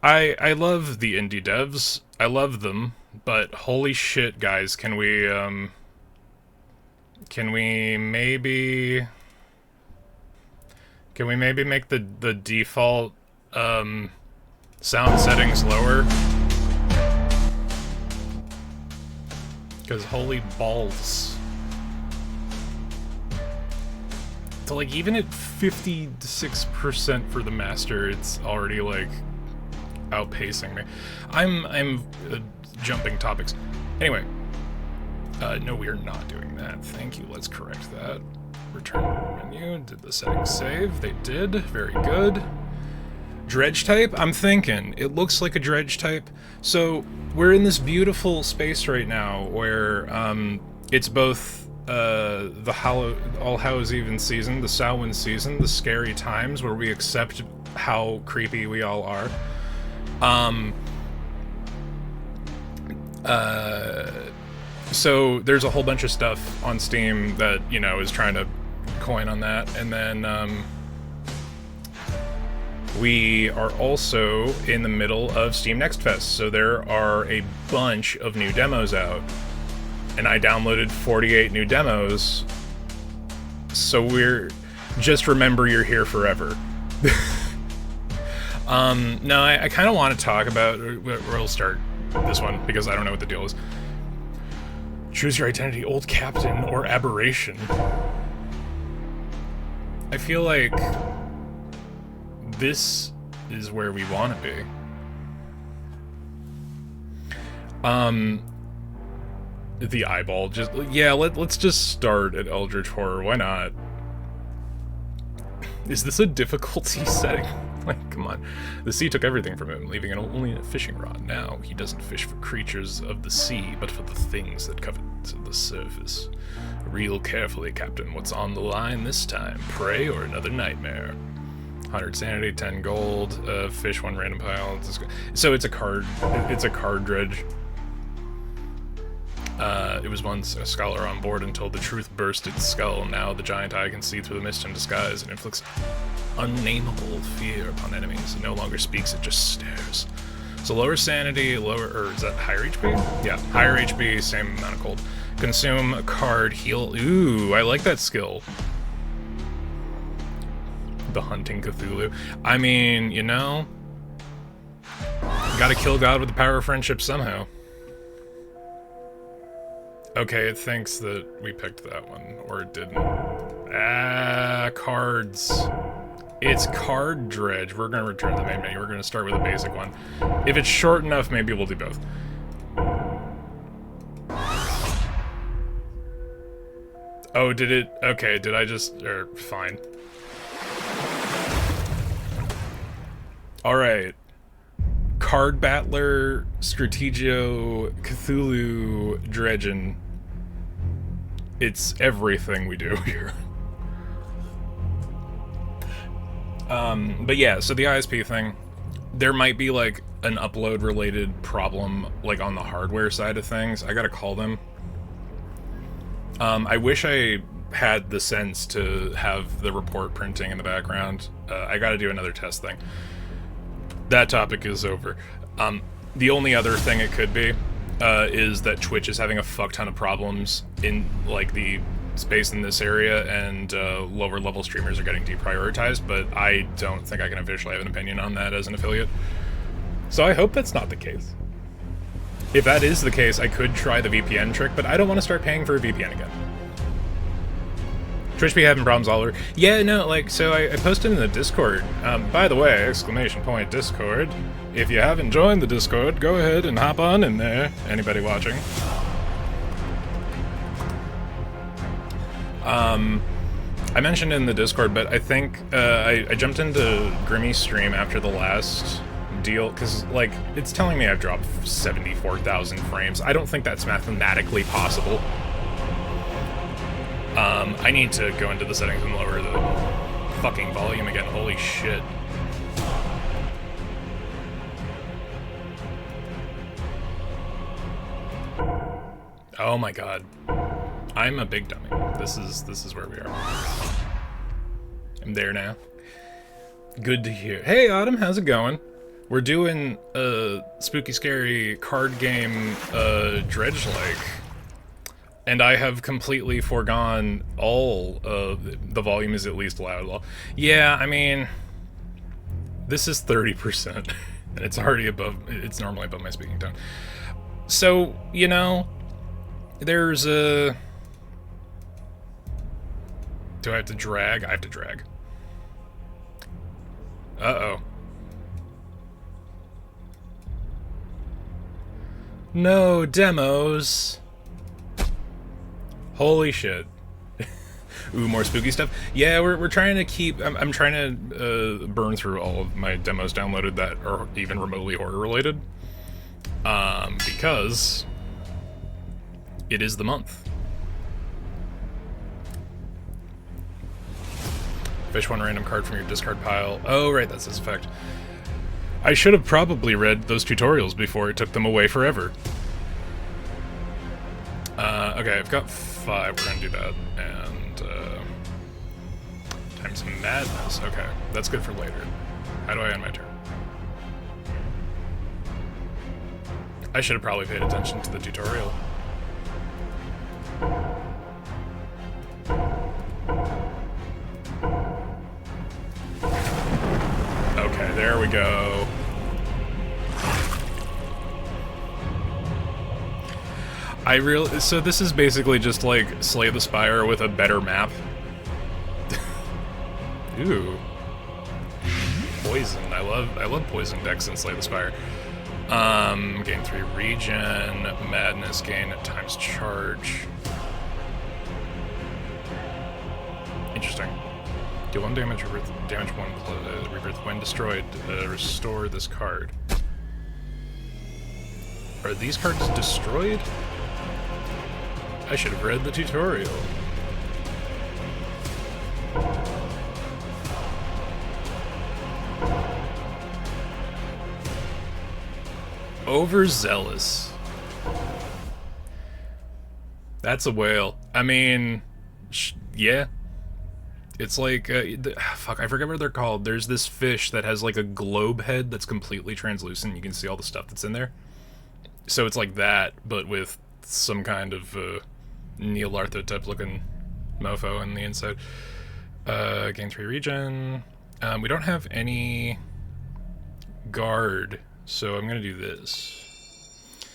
I love the indie devs. I love them, but holy shit, guys, can we maybe make the default sound settings lower? Because holy balls. So like even at 56% for the master, it's already like outpacing me. I'm jumping topics. Anyway, no, we are not doing that. Thank you. Let's correct that. Return menu. Did the settings save? They did. Very good. Dredge type? I'm thinking. It looks like a dredge type. So we're in this beautiful space right now where it's both the All Hallows Even season, the Samhain season, the scary times where we accept how creepy we all are. So there's a whole bunch of stuff on Steam that, you know, is trying to coin on that. And then we are also in the middle of Steam Next Fest, so there are a bunch of new demos out. And I downloaded 48 new demos, so just remember you're here forever. No, I kind of want to talk about, we'll start this one, because I don't know what the deal is. Choose your identity, old captain or aberration. I feel like this is where we want to be. The eyeball, just, yeah, let's just start at Eldritch Horror, why not? Is this a difficulty setting? Like, come on. The sea took everything from him, leaving only a fishing rod. Now, he doesn't fish for creatures of the sea, but for the things that cover the surface. Reel carefully, Captain. What's on the line this time? Prey or another nightmare? 100 sanity, 10 gold, fish, 1 random pile. So it's a card dredge. It was once a scholar on board until the truth burst its skull. Now the giant eye can see through the mist in disguise and inflicts unnameable fear upon enemies. It no longer speaks, it just stares. So lower sanity, or is that higher HP? Yeah, higher HP, same amount of gold. Consume a card, heal. Ooh, I like that skill. The Hunting Cthulhu. I mean, you know, gotta kill God with the power of friendship somehow. Okay, it thinks that we picked that one, or it didn't. Cards. It's card dredge. We're gonna return to the main menu. We're gonna start with a basic one. If it's short enough, maybe we'll do both. Oh, did it? Okay, did I just... fine. Alright. Card Battler, Strategio, Cthulhu, Dredgen. It's everything we do here. But yeah, so the ISP thing, there might be like an upload related problem like on the hardware side of things. I gotta call them. I wish I had the sense to have the report printing in the background. I gotta do another test thing. That topic is over. The only other thing it could be is that Twitch is having a fuck ton of problems in like the space in this area, and lower level streamers are getting deprioritized, but I don't think I can officially have an opinion on that as an affiliate. So I hope that's not the case. If that is the case, I could try the VPN trick, but I don't want to start paying for a VPN again. Twitch be having problems all over. Yeah, no, like, so I posted in the Discord. By the way, exclamation point Discord. If you haven't joined the Discord, go ahead and hop on in there. Anybody watching? I mentioned in the Discord, but I think I jumped into Grimmy's stream after the last deal, because, like, it's telling me I've dropped 74,000 frames. I don't think that's mathematically possible. I need to go into the settings and lower the fucking volume again. Holy shit. Oh my god. I'm a big dummy. This is where we are. I'm there now. Good to hear. Hey Autumn, how's it going? We're doing a spooky, scary card game, Dredge-like. And I have completely foregone all the volume is at least loud. Yeah, I mean, this is 30%, and it's already above, it's normally above my speaking tone. So, you know, there's a... Do I have to drag? I have to drag. Uh-oh. No demos. Holy shit. Ooh, more spooky stuff. Yeah, we're trying to keep... I'm trying to burn through all of my demos downloaded that are even remotely horror-related. Because... it is the month. Fish one random card from your discard pile. Oh, right, that's his effect. I should have probably read those tutorials before it took them away forever. Okay, I've got 5. We're gonna do that. And, times madness. Okay, that's good for later. How do I end my turn? I should have probably paid attention to the tutorial. Okay, there we go. So this is basically just like Slay the Spire with a better map. Ooh. Poison. I love poison decks in Slay the Spire. Gain 3 regen, madness gain at times charge. Interesting. Deal 1 damage, rebirth, damage 1, rebirth when destroyed, restore this card. Are these cards destroyed? I should have read the tutorial. Overzealous. That's a whale. I mean, yeah. It's like, fuck, I forget what they're called. There's this fish that has like a globe head that's completely translucent. You can see all the stuff that's in there. So it's like that, but with some kind of Neil Arthur type looking mofo in the inside. Gain 3 regen. We don't have any guard, so I'm gonna do this.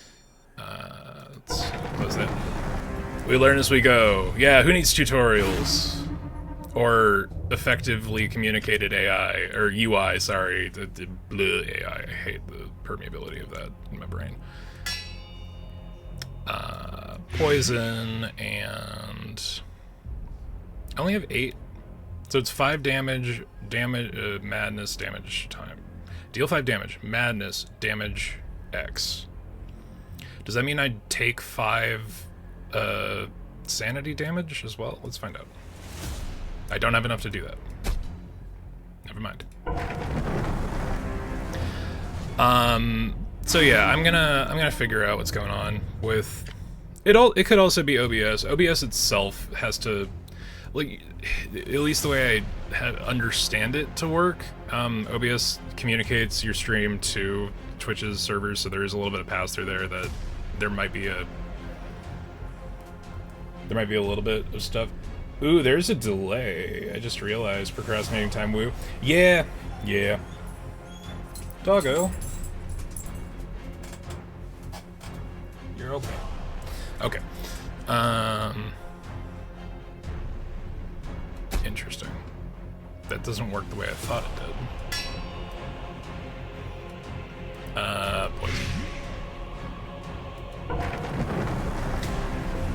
Let's close that. We learn as we go. Yeah, who needs tutorials? Or effectively communicated AI, or UI, sorry, the AI. I hate the permeability of that in my brain. Poison, and I only have 8, so it's 5 damage, madness, damage time. Deal 5 damage, madness, damage X. Does that mean I take 5 sanity damage as well? Let's find out. I don't have enough to do that. Never mind. So yeah, I'm gonna figure out what's going on with it. It could also be OBS. OBS itself has to, like, at least the way I understand it to work. OBS communicates your stream to Twitch's servers, so there is a little bit of pass through there that there might be a little bit of stuff. Ooh, there's a delay. I just realized. Procrastinating time, woo. Yeah. Doggo. You're okay. Okay. Interesting. That doesn't work the way I thought it did. Poison.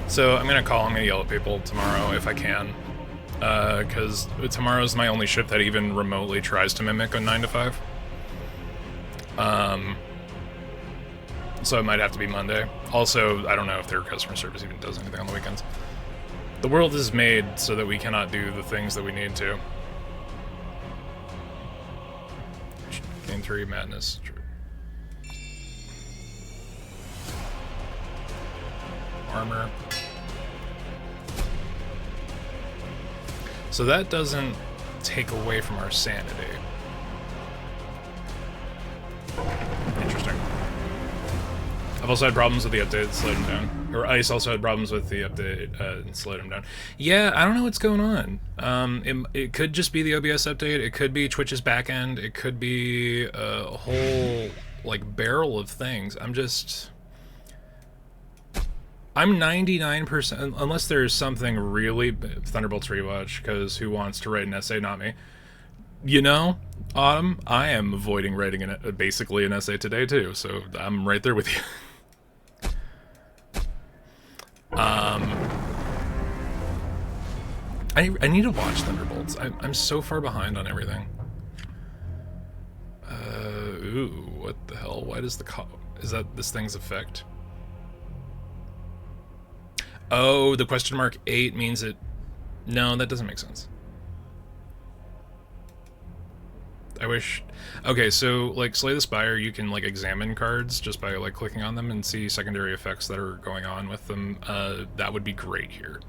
So I'm gonna yell at people tomorrow if I can, because tomorrow's my only shift that even remotely tries to mimic a 9 to 5. So it might have to be Monday. Also, I don't know if their customer service even does anything on the weekends. The world is made so that we cannot do the things that we need to. Gain 3, madness. Armor. So that doesn't take away from our sanity. I've also had problems with the update that slowed him down. Or Ice also had problems with the update and slowed him down. Yeah, I don't know what's going on. It could just be the OBS update. It could be Twitch's backend. It could be a whole, like, barrel of things. I'm 99%, unless there's something really... Thunderbolts rewatch, because who wants to write an essay? Not me. You know, Autumn, I am avoiding writing basically an essay today, too, so I'm right there with you. I need to watch Thunderbolts. I'm so far behind on everything. Ooh, what the hell? Why does is that this thing's effect? Oh, the question mark 8 means it... No, that doesn't make sense. I wish... Okay, so, like, Slay the Spire, you can, like, examine cards just by, like, clicking on them and see secondary effects that are going on with them. That would be great here.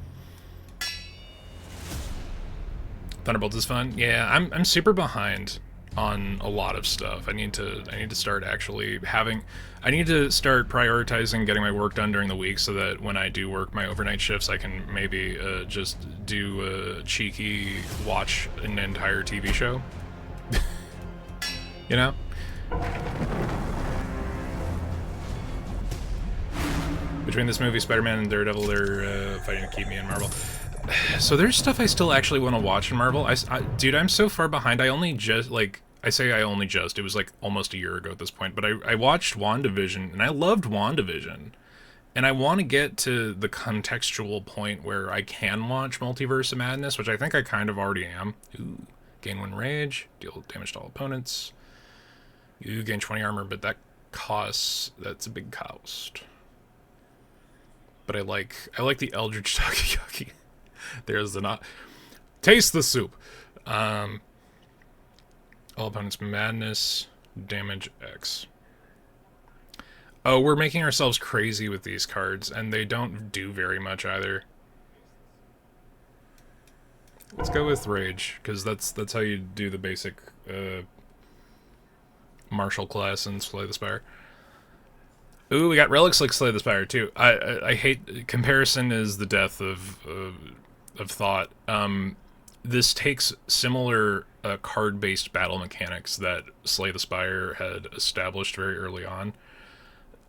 Thunderbolts is fun. Yeah, I'm super behind on a lot of stuff. I need to start actually having... I need to start prioritizing getting my work done during the week so that when I do work my overnight shifts, I can maybe just do a cheeky watch an entire TV show. You know? Between this movie, Spider-Man, and Daredevil, they're fighting to keep me in Marvel. So there's stuff I still actually want to watch in Marvel. Dude, I'm so far behind. I only just, like... I say I only just. It was like almost a year ago at this point. But I watched WandaVision, and I loved WandaVision. And I want to get to the contextual point where I can watch Multiverse of Madness, which I think I kind of already am. Ooh, gain 1 rage, deal damage to all opponents. You gain 20 armor, but that costs... That's a big cost. But I like the Eldritch Takoyaki. There's the not... Taste the soup! All opponents madness, damage X. Oh, we're making ourselves crazy with these cards, and they don't do very much either. Let's go with Rage, because that's how you do the basic martial class in Slay the Spire. Ooh, we got relics like Slay the Spire too. I hate... Comparison is the death of thought. This takes similar card-based battle mechanics that Slay the Spire had established very early on,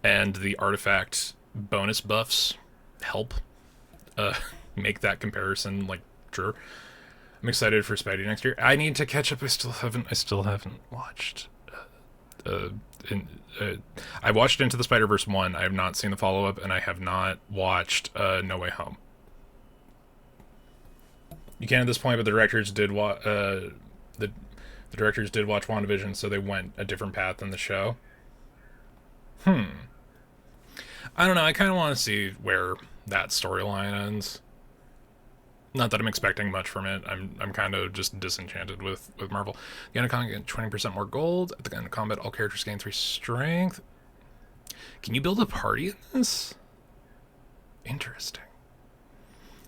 and the artifact bonus buffs help make that comparison, like, true. I'm excited for Spidey next year. I need to catch up. I still haven't watched. I watched Into the Spider-Verse 1. I have not seen the follow-up, and I have not watched No Way Home. You can at this point, but the directors did watch WandaVision, so they went a different path than the show. I don't know. I kind of want to see where that storyline ends. Not that I'm expecting much from it. I'm kind of just disenchanted with Marvel. The end of combat, get 20% more gold. At the end of combat, all characters gain 3 strength. Can you build a party in this? Interesting.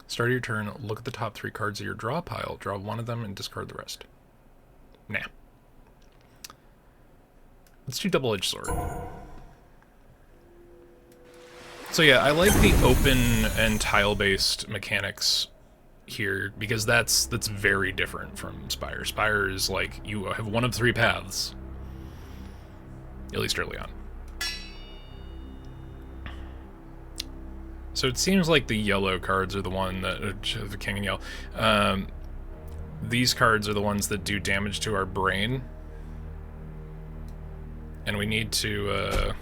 Start of your turn, look at the top 3 cards of your draw pile, draw one of them, and discard the rest. Nah. Let's do Double-Edged Sword. So yeah, I like the open and tile-based mechanics here, because that's very different from Spire. Spire is like, you have one of 3 paths. At least early on. So it seems like the yellow cards are the one that... the king and yellow. These cards are the ones that do damage to our brain. And we need to...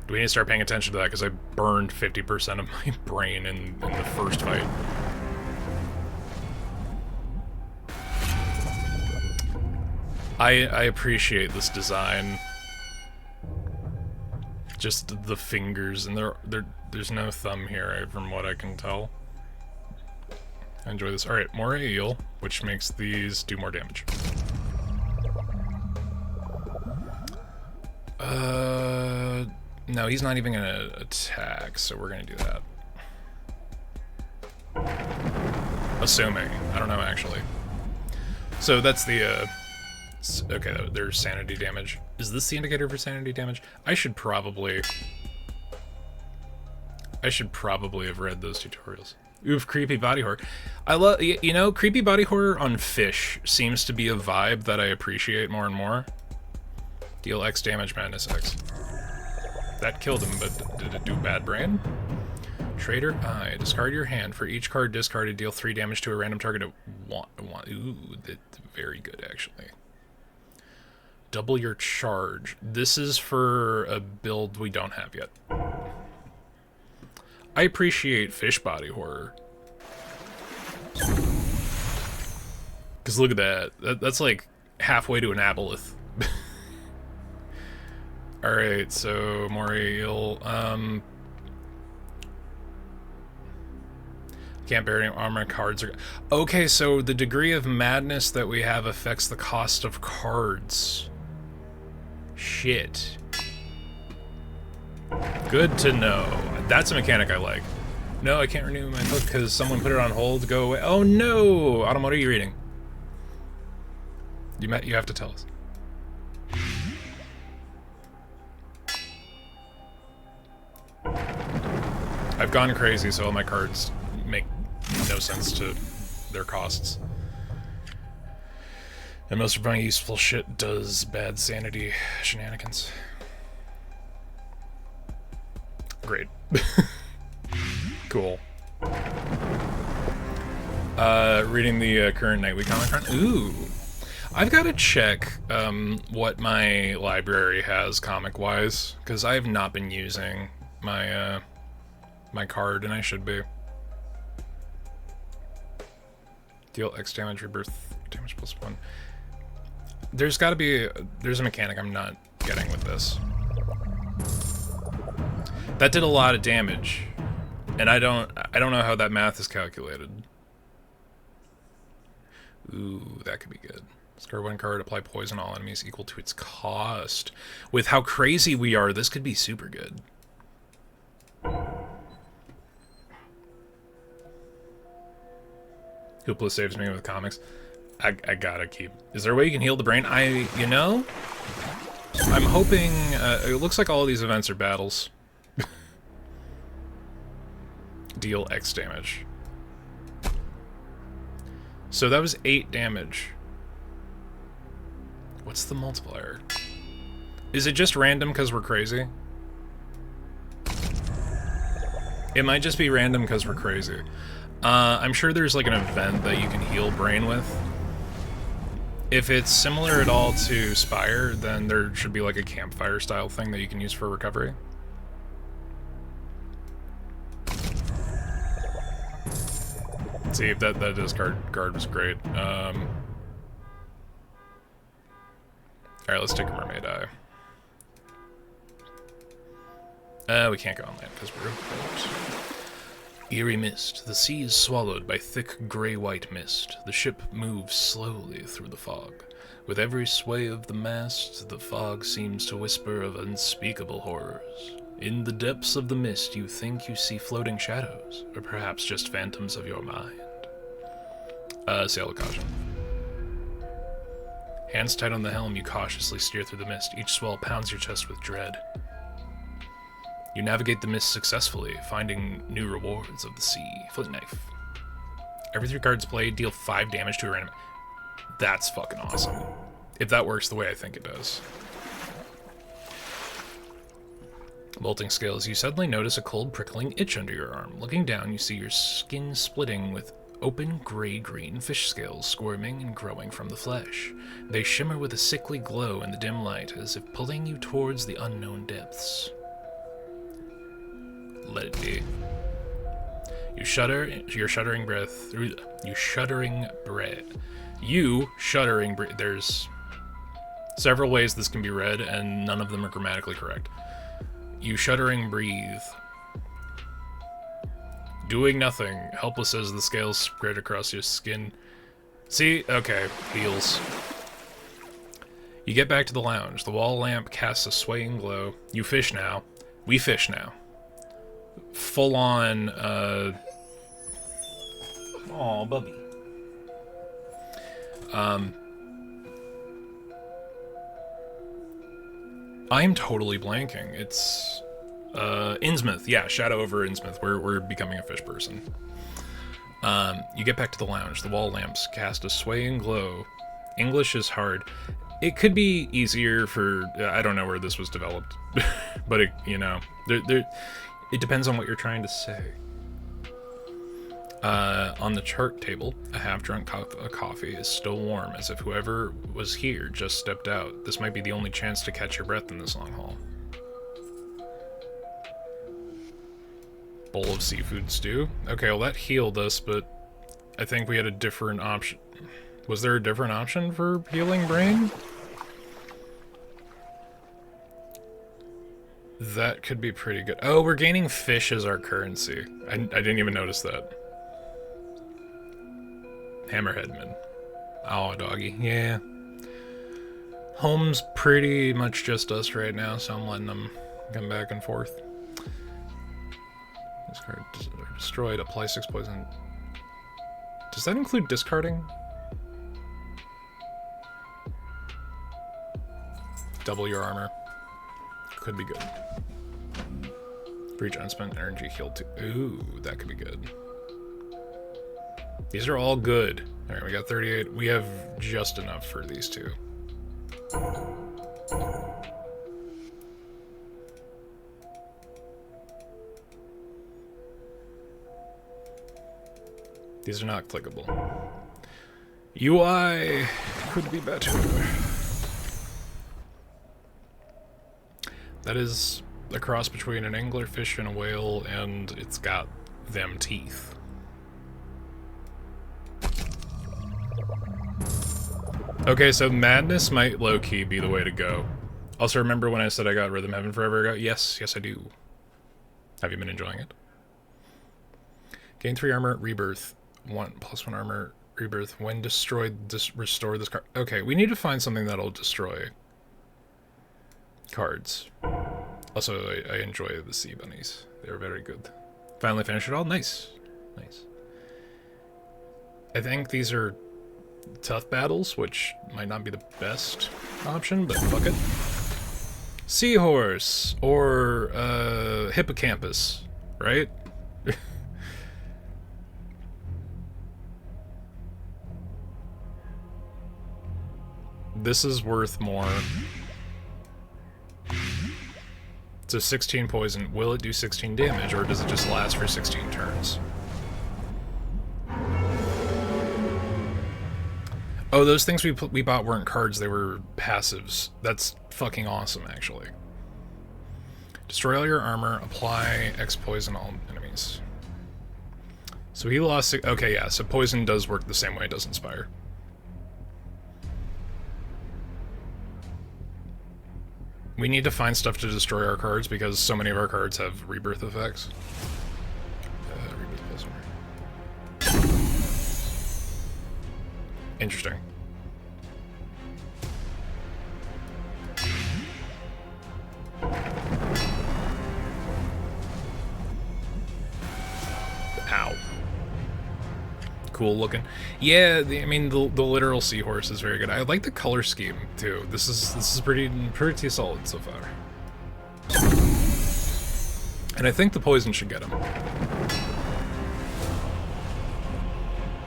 we need to start paying attention to that, because I burned 50% of my brain in the first fight. I appreciate this design. Just the fingers, and there's no thumb here, from what I can tell. I enjoy this. Alright, more eel, which makes these do more damage. No, he's not even gonna attack, so we're gonna do that. Assuming. I don't know, actually. So that's the Okay, there's sanity damage. Is this the indicator for sanity damage? I should probably have read those tutorials. Oof, creepy body horror. I love, you know, creepy body horror on fish seems to be a vibe that I appreciate more and more. Deal X damage, madness X. That killed him, but did it do bad brain? Trader I. Discard your hand. For each card discarded, deal 3 damage to a random target at 1. Ooh, that's very good, actually. Double your charge. This is for a build we don't have yet. I appreciate fish body horror. Because look at that. That's like halfway to an aboleth. Alright, so Moriel, can't bear any armor cards. Okay, so the degree of madness that we have affects the cost of cards. Shit. Good to know. That's a mechanic I like. No, I can't renew my book because someone put it on hold. Go away. Oh no! Autumn, what are you reading? You have to tell us. I've gone crazy, so all my cards make no sense to their costs. And most of my useful shit does bad sanity shenanigans. Great. Cool. Reading the current Nightweek Comic Con. Ooh. I've got to check what my library has comic-wise, because I have not been using my my card, and I should be. Deal X damage, rebirth damage +1. There's got to be there's a mechanic I'm not getting with this. That did a lot of damage, and I don't know how that math is calculated. Ooh, that could be good. Discard 1 card, apply poison all enemies equal to its cost. With how crazy we are, this could be super good. Hoopla saves me with comics. I gotta keep... Is there a way you can heal the brain? You know? I'm hoping... it looks like all of these events are battles. Deal X damage. So that was 8 damage. What's the multiplier? Is it just random because we're crazy? It might just be random because we're crazy. I'm sure there's like an event that you can heal brain with. If it's similar at all to Spire, then there should be like a campfire style thing that you can use for recovery. See, that discard was great. Alright, let's take a Mermaid Eye. We can't go on land because we're boat. Eerie mist. The sea is swallowed by thick gray-white mist. The ship moves slowly through the fog. With every sway of the mast, the fog seems to whisper of unspeakable horrors. In the depths of the mist, you think you see floating shadows, or perhaps just phantoms of your mind. Sail with caution. Hands tight on the helm, you cautiously steer through the mist. Each swell pounds your chest with dread. You navigate the mist successfully, finding new rewards of the sea. Flint knife. Every 3 cards played, deal 5 damage to a random... That's fucking awesome. If that works the way I think it does. Molting scales. You suddenly notice a cold, prickling itch under your arm. Looking down, you see your skin splitting with open gray-green fish scales squirming and growing from the flesh. They shimmer with a sickly glow in the dim light, as if pulling you towards the unknown depths. Let it be. You shudder, your shuddering breath, you shuddering breath. There's several ways this can be read, and none of them are grammatically correct. You shuddering breathe. Doing nothing, helpless as the scales spread across your skin. See? Okay, heals. You get back to the lounge. The wall lamp casts a swaying glow. You fish now. We fish now. Full on, Aw, Bubby. I'm totally blanking. It's Innsmouth. Yeah, Shadow over Innsmouth. We're becoming a fish person. You get back to the lounge. The wall lamps cast a swaying glow. English is hard. It could be easier for... I don't know where this was developed. But, it, you know, it depends on what you're trying to say. On the chart table, a half-drunk cup of coffee is still warm, as if whoever was here just stepped out. This might be the only chance to catch your breath in this long haul. Bowl of seafood stew. Okay, well that healed us, but I think we had a different option. Was there a different option for healing brain? That could be pretty good. Oh, we're gaining fish as our currency. I didn't even notice that. Hammerheadman. Oh, doggy. Yeah. Home's pretty much just us right now, so I'm letting them come back and forth. Discard, destroyed, apply 6 poison. Does that include discarding? Double your armor. Could be good. Breach unspent energy healed too. Ooh, that could be good. These are all good. Alright, we got 38. We have just enough for these two. These are not clickable. UI could be better. That is a cross between an anglerfish and a whale, and it's got them teeth. Okay, so madness might low-key be the way to go. Also, remember when I said I got Rhythm Heaven forever ago? Yes, yes I do. Have you been enjoying it? Gain 3 armor, rebirth. 1+1 armor, rebirth. When destroyed, restore this card. Okay, we need to find something that'll destroy cards. Also, I enjoy the sea bunnies. They're very good. Finally finished it all. Nice. Nice. I think these are tough battles, which might not be the best option, but fuck it. Seahorse or hippocampus, right? This is worth more. So 16 poison. Will it do 16 damage, or does it just last for 16 turns? Oh, those things we bought weren't cards, they were passives. That's fucking awesome, actually. Destroy all your armor, apply X poison all enemies. So he lost... Okay, yeah, so poison does work the same way it does Inspire. We need to find stuff to destroy our cards because so many of our cards have rebirth effects. Rebirth plus 1. Interesting. Ow. Cool looking. Yeah, I mean the literal seahorse is very good. I like the color scheme too. This is pretty solid so far. And I think the poison should get him.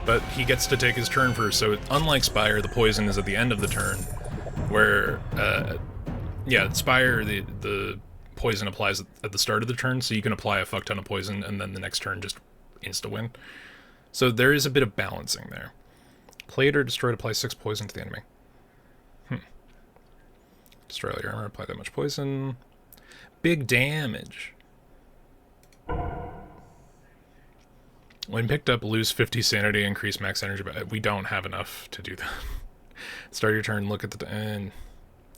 But he gets to take his turn first, so unlike Spire, the poison is at the end of the turn, where yeah, Spire the poison applies at the start of the turn, so you can apply a fuck ton of poison and then the next turn just insta-win. So there is a bit of balancing there. Play it or destroy to apply 6 poison to the enemy. Destroy all your armor, apply that much poison. Big damage. When picked up, lose 50 sanity, increase max energy, but we don't have enough to do that. Start your turn, look at the end.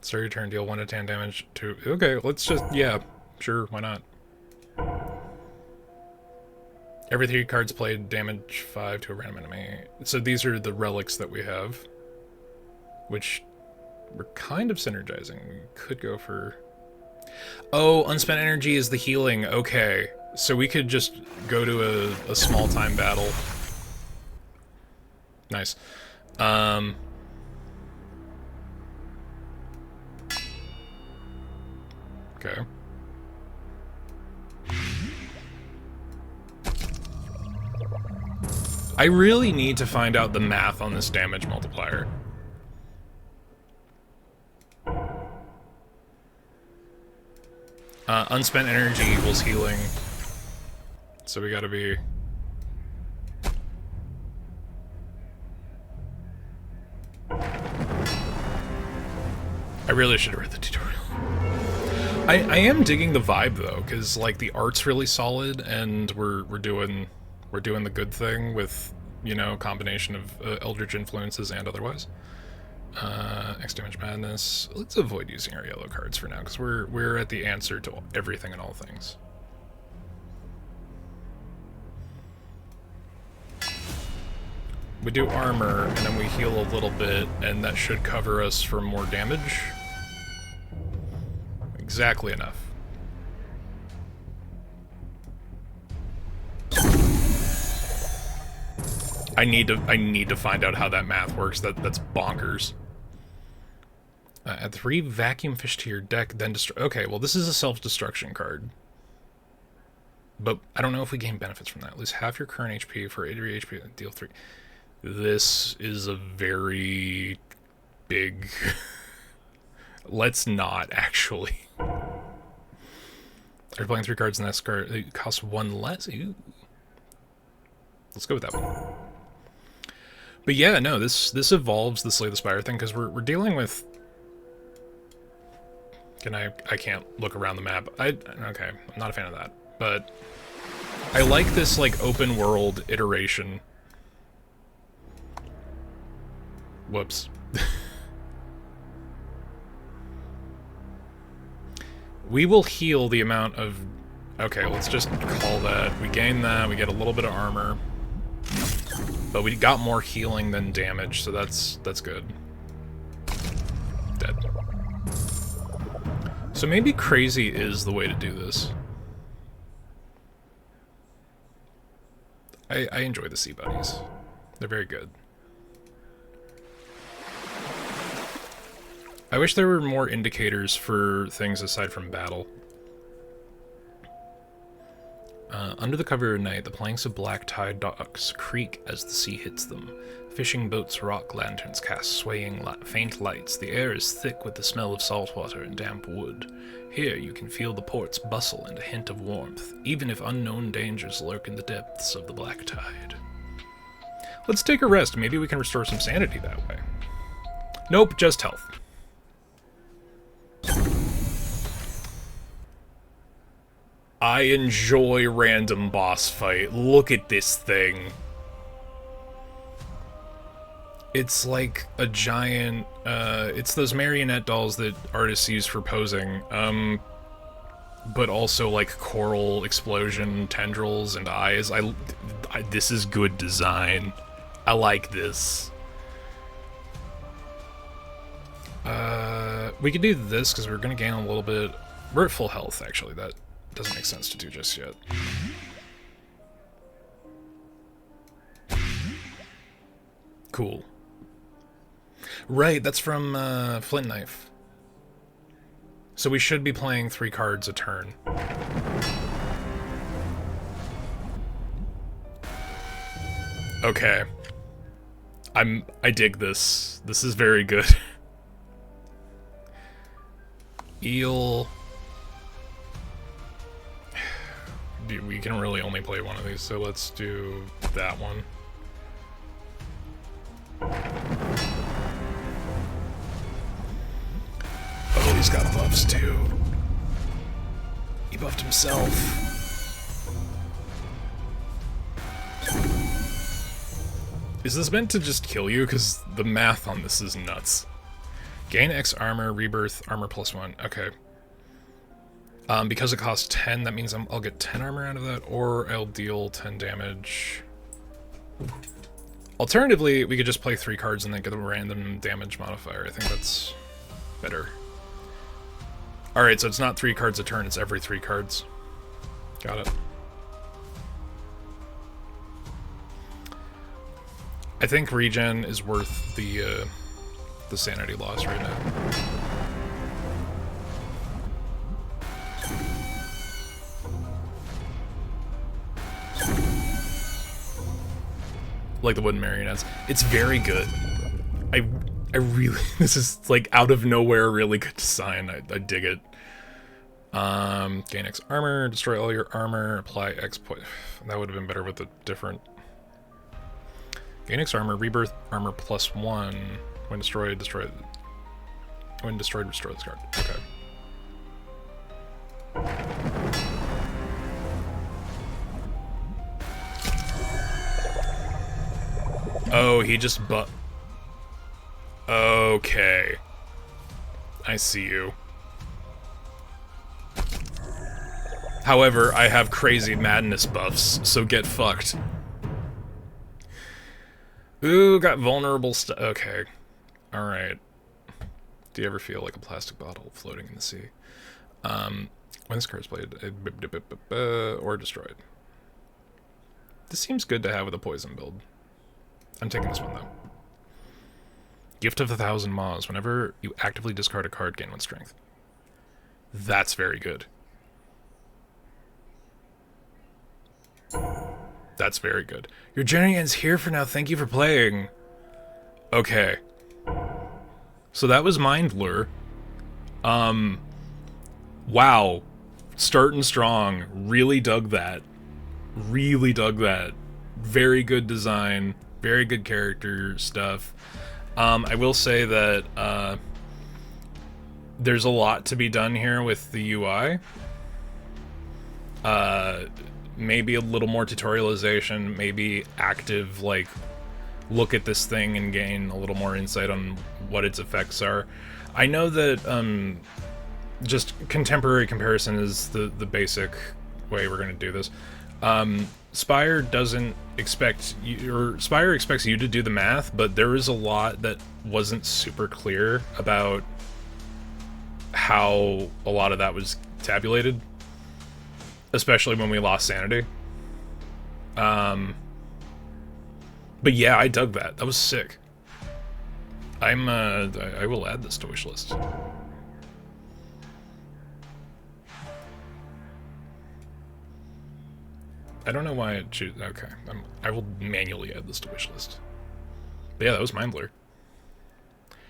Start your turn, deal 1 to 10 damage to... Okay, let's just... Yeah, sure, why not? Every 3 cards played, damage 5 to a random enemy. So these are the relics that we have, which we're kind of synergizing. We could go for... Oh, unspent energy is the healing. Okay, so we could just go to a small time battle. Nice. Okay. I really need to find out the math on this damage multiplier. Unspent energy equals healing. So we gotta be... I really should have read the tutorial. I am digging the vibe though, because like the art's really solid, and we're doing the good thing with, you know, a combination of Eldritch influences and otherwise. X damage madness. Let's avoid using our yellow cards for now, because we're at the answer to everything and all things. We do armor, and then we heal a little bit, and that should cover us for more damage. Exactly enough. I need to find out how that math works. That's bonkers. Add 3 vacuum fish to your deck, then destroy. Okay, well this is a self-destruction card. But I don't know if we gain benefits from that. Lose half your current HP for 80 HP, deal 3. This is a very big... Let's not, actually. Are playing 3 cards in that card? It costs 1 less? Ooh. Let's go with that one. But yeah, no, this evolves the Slay the Spire thing, because we're dealing with... I can't look around the map. Okay, I'm not a fan of that. But I like this, like, open world iteration. Whoops. We will heal the amount of... Okay, let's just call that. We gain that, we get a little bit of armor. But we got more healing than damage, so that's good. Dead. So maybe crazy is the way to do this. I enjoy the Sea Buddies. They're very good. I wish there were more indicators for things aside from battle. Under the cover of night, the planks of black tide docks creak as the sea hits them. Fishing boats rock, lanterns cast swaying faint lights. The air is thick with the smell of salt water and damp wood. Here you can feel the port's bustle and a hint of warmth, even if unknown dangers lurk in the depths of the black tide. Let's take a rest. Maybe we can restore some sanity that way. Nope, just health. I enjoy random boss fight. Look at this thing. It's like a giant, it's those marionette dolls that artists use for posing, but also like coral explosion tendrils and eyes. This is good design. I like this. We could do this because we're gonna gain a little bit. We're at full health, actually. That doesn't make sense to do just yet. Cool. Right, that's from Flint Knife. So we should be playing 3 cards a turn. Okay. I dig this. This is very good. Eel. We can really only play one of these, so let's do that one. Oh, he's got buffs too. He buffed himself. Is this meant to just kill you? Because the math on this is nuts. Gain X armor, rebirth, armor +1. Okay. Because it costs 10, that means I'll get 10 armor out of that, or I'll deal 10 damage. Alternatively, we could just play 3 cards and then get a random damage modifier. I think that's better. Alright, so it's not 3 cards a turn, it's every 3 cards. Got it. I think regen is worth the sanity loss right now. like the wooden marionettes. It's very good. I really, this is like out of nowhere really good design. I dig it. Gain X armor, destroy all your armor, apply X point. That would have been better with a different. Gain X armor, rebirth armor +1. When destroyed, destroy. When destroyed, restore this card. Okay. Oh, he just Okay. I see you. However, I have crazy madness buffs, so get fucked. Ooh, got vulnerable stuff. Okay. Alright. Do you ever feel like a plastic bottle floating in the sea? When this card's played, or destroyed. This seems good to have with a poison build. I'm taking this one, though. Gift of 1,000 Maws. Whenever you actively discard a card, gain 1 strength. That's very good. That's very good. Your journey ends here for now. Thank you for playing. Okay. So that was Mind Lure. Wow. Starting strong. Really dug that. Really dug that. Very good design. Very good character stuff. I will say that there's a lot to be done here with the UI. Maybe a little more tutorialization, maybe active, like, look at this thing and gain a little more insight on what its effects are. I know that just contemporary comparison is the basic way we're going to do this. Spire doesn't expect you, or Spire expects you to do the math, but there is a lot that wasn't super clear about how a lot of that was tabulated, especially when we lost sanity. But yeah, I dug that. That was sick. I will add this to wish list. I don't know why it choose. Okay, I will manually add this to wish list. But yeah, that was Mind Blur.